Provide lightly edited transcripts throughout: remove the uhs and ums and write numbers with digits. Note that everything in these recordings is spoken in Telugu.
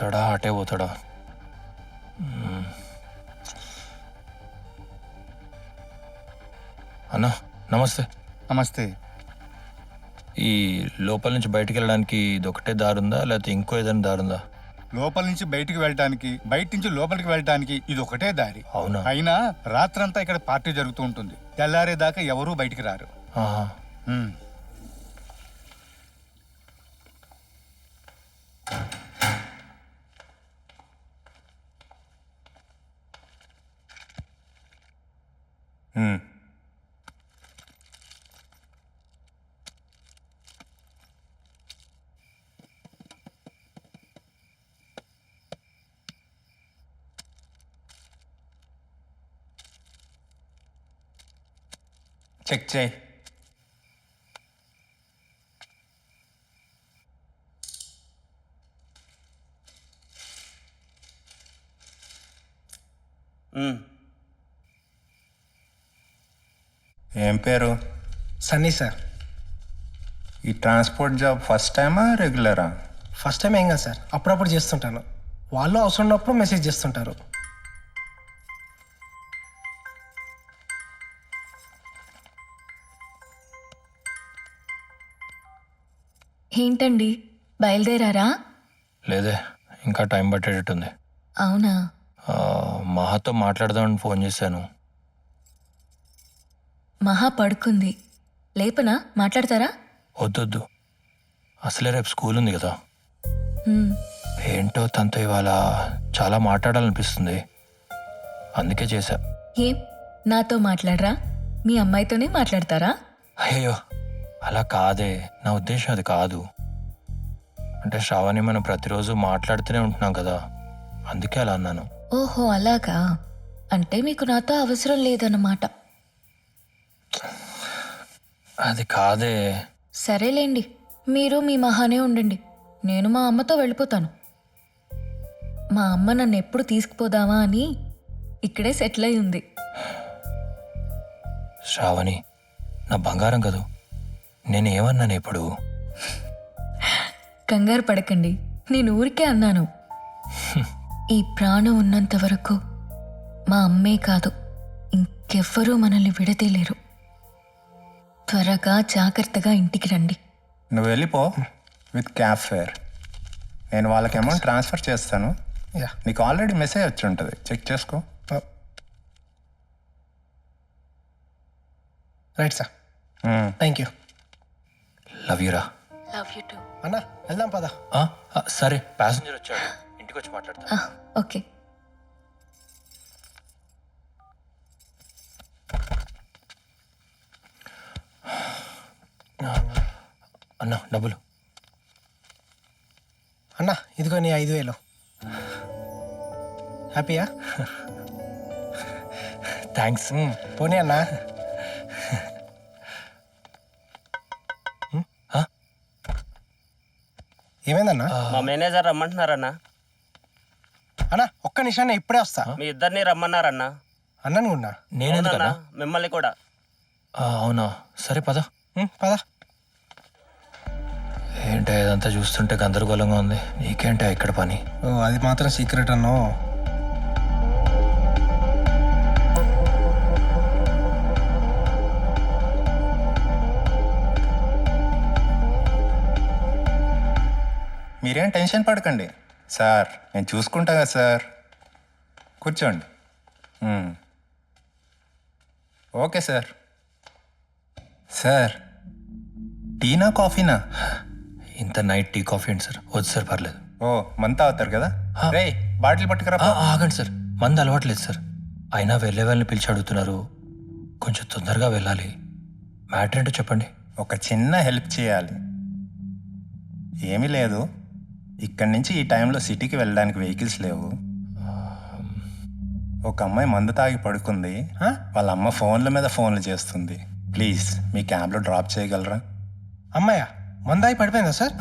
వస్తాడా అటే పోతాడా? అన్నా నమస్తే. నమస్తే. ఈ లోపల నుంచి బయటికి వెళ్ళడానికి ఇది ఒకటే దారుందా లేకపోతే ఇంకో ఏదైనా దారుందా? లోపల నుంచి బయటికి వెళ్ళటానికి, బయట నుంచి లోపలికి వెళ్ళటానికి ఇది ఒకటే దారి. అవునా? అయినా రాత్రంతా ఇక్కడ పార్టీ జరుగుతూ ఉంటుంది. తెల్లారేదాకా ఎవరూ బయటికి రారు. ఆహా. ఉమ్. చెక్ చేయి. ఏం పేరు? సన్నీ సార్. ఈ ట్రాన్స్పోర్ట్ జాబ్ ఫస్ట్ టైమా రెగ్యులరా? ఫస్ట్ టైం ఏం కాదు సార్, అప్పుడప్పుడు చేస్తుంటాను. వాళ్ళు అవసరం ఉన్నప్పుడు మెసేజ్ చేస్తుంటారు. ఏంటండి బయలుదేరారా? లేదే, ఇంకా టైం పట్టేటట్టుంది. అవునా? మహాతో మాట్లాడదామని ఫోన్ చేశాను. మహా పడుకుంది, లేపనా? మాట్లాడతారా? వద్దొద్దు, అసలే రేపు స్కూల్ ఉంది కదా. హ్మ్. ఏంటో తనతో ఇవాళ చాలా మాట్లాడాలనిపిస్తుంది, అందుకే చేశా. ఏం నాతో మాట్లాడరా? మీ అమ్మాయితోనే మాట్లాడతారా? అయ్యో అలా కాదే, నా ఉద్దేశం అది కాదు. అంటే శ్రావణి మనం ప్రతిరోజు మాట్లాడుతూనే ఉంటున్నాం కదా, అందుకే అలా అన్నాను. ఓహో అలాగా. అంటే మీకు నాతో అవసరం లేదన్నమాట. అది కాదే. సరేలేండి, మీరు మీ మహానే ఉండండి, నేను మా అమ్మతో వెళ్ళిపోతాను. మా అమ్మ నన్ను ఎప్పుడు తీసుకుపోదామా అని ఇక్కడే సెటిల్ అయి ఉంది. శ్రావణి నా బంగారం కదూ, నేనేమన్నాను ఇప్పుడు? కంగారు పడకండి, నేను ఊరికే అన్నాను. ఈ ప్రాణం ఉన్నంత వరకు మా అమ్మే కాదు, ఇంకెవ్వరూ మనల్ని విడతీయలేరు. త్వరగా జాగ్రత్తగా ఇంటికి రండి. నువ్వు వెళ్ళిపో విత్ క్యాబ్ ఫేర్. నేను వాళ్ళకి అమౌంట్ ట్రాన్స్ఫర్ చేస్తాను. యా. నీకు ఆల్రెడీ మెసేజ్ వచ్చి ఉంటుంది, చెక్ చేసుకో. Right sir, thank you. Love యూరా. Love you too. అన్న వెళ్దాం పదా. సరే, ప్యాసింజర్ వచ్చాడు, ఇంటికి వచ్చి మాట్లాడతా. ఓకే. అన్నా డబ్బులు. అన్న ఇదిగో నీ 5,000. హ్యాపీయా? థ్యాంక్స్. పోనీ అన్నా. ఏమైందన్నా? మా మేనేజర్ రమ్మంటున్నారన్నా. అన్నా ఒక్క నిమిషాన్ని ఇప్పుడే వస్తా. మీ ఇద్దరిని రమ్మన్నారన్నా. అన్నను ఉన్నా. నేనెందుకన్నా? మిమ్మల్ని కూడా. అవునా, సరే పద. పదా. ఏంటో ఇదంతా చూస్తుంటే గందరగోళంగా ఉంది. నీకేంటో ఇక్కడ పని? ఓ అది మాత్రం సీక్రెట్ అన్నో. మీరేం టెన్షన్ పడకండి సార్, నేను చూసుకుంటా కదా సార్. కూర్చోండి. Okay sir. సార్ టీనా కాఫీనా? ఇంత నైట్ టీ కాఫీ ఏంటి సార్? వద్దు సార్, పర్లేదు. ఓ మంతా అవుతారు కదా. రే బాటిల్ పట్టుకురా. ఆగండి సార్, మంది అలవాట్లేదు సార్. అయినా వెళ్ళే వాళ్ళని పిలిచి అడుగుతున్నారు, కొంచెం తొందరగా వెళ్ళాలి. మ్యాటర్ ఏంటో చెప్పండి. ఒక చిన్న హెల్ప్ చేయాలి. ఏమీ లేదు, ఇక్కడి నుంచి ఈ టైంలో సిటీకి వెళ్ళడానికి వెహికల్స్ లేవు. ఒక అమ్మాయి మందు తాగి పడుకుంది, వాళ్ళ అమ్మ ఫోన్ల మీద ఫోన్లు చేస్తుంది. ప్లీజ్ మీ క్యాబ్లో డ్రాప్ చేయగలరా? అమ్మాయ్యా మందాయి పడిపోయిందా sir?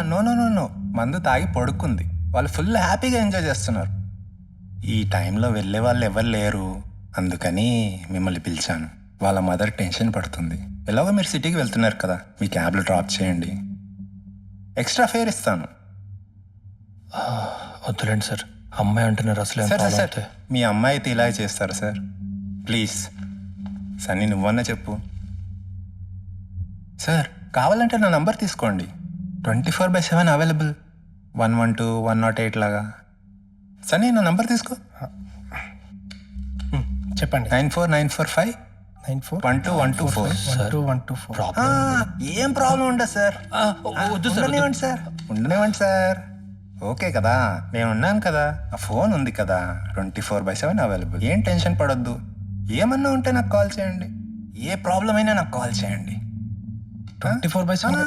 No no no no, మందు తాగి పడుకుంది. వాళ్ళు ఫుల్ హ్యాపీగా ఎంజాయ్ చేస్తున్నారు. ఈ టైంలో వెళ్ళే వాళ్ళు ఎవరు లేరు, అందుకని మిమ్మల్ని పిలిచాను. వాళ్ళ మదర్ టెన్షన్ పడుతుంది. ఎలాగో మీరు సిటీకి వెళ్తున్నారు కదా, మీ క్యాబ్లో డ్రాప్ చేయండి, ఎక్స్ట్రా ఫేర్ ఇస్తాను. వద్దులేండి సార్, అమ్మాయి అంటున్నారు అసలు ఏం సార్ ప్రాబ్లం సార్ అయితే. మీ అమ్మాయి అయితే ఇలా చేస్తారు సార్. ప్లీజ్ సన్నీ నువ్వన్నా చెప్పు సార్. కావాలంటే నా నంబర్ తీసుకోండి, 24/7 అవైలబుల్. 112 108 లాగా. సన్నీ నా నంబర్ తీసుకో. చెప్పండి. 94945 94 12124. 12124. ప్రాబ్లం ఏం ప్రాబ్లం ఉండదు సార్. వద్దు సార్, ఉండనివ్వండి సార్, ఉండనివ్వండి సార్. ఓకే కదా, నేను ఉన్నాను కదా, ఆ ఫోన్ ఉంది కదా, 24/7 అవైలబుల్. ఏం టెన్షన్ పడొద్దు. ఏమన్నా ఉంటే నాకు కాల్ చేయండి, ఏ ప్రాబ్లం అయినా నాకు కాల్ చేయండి. 24/7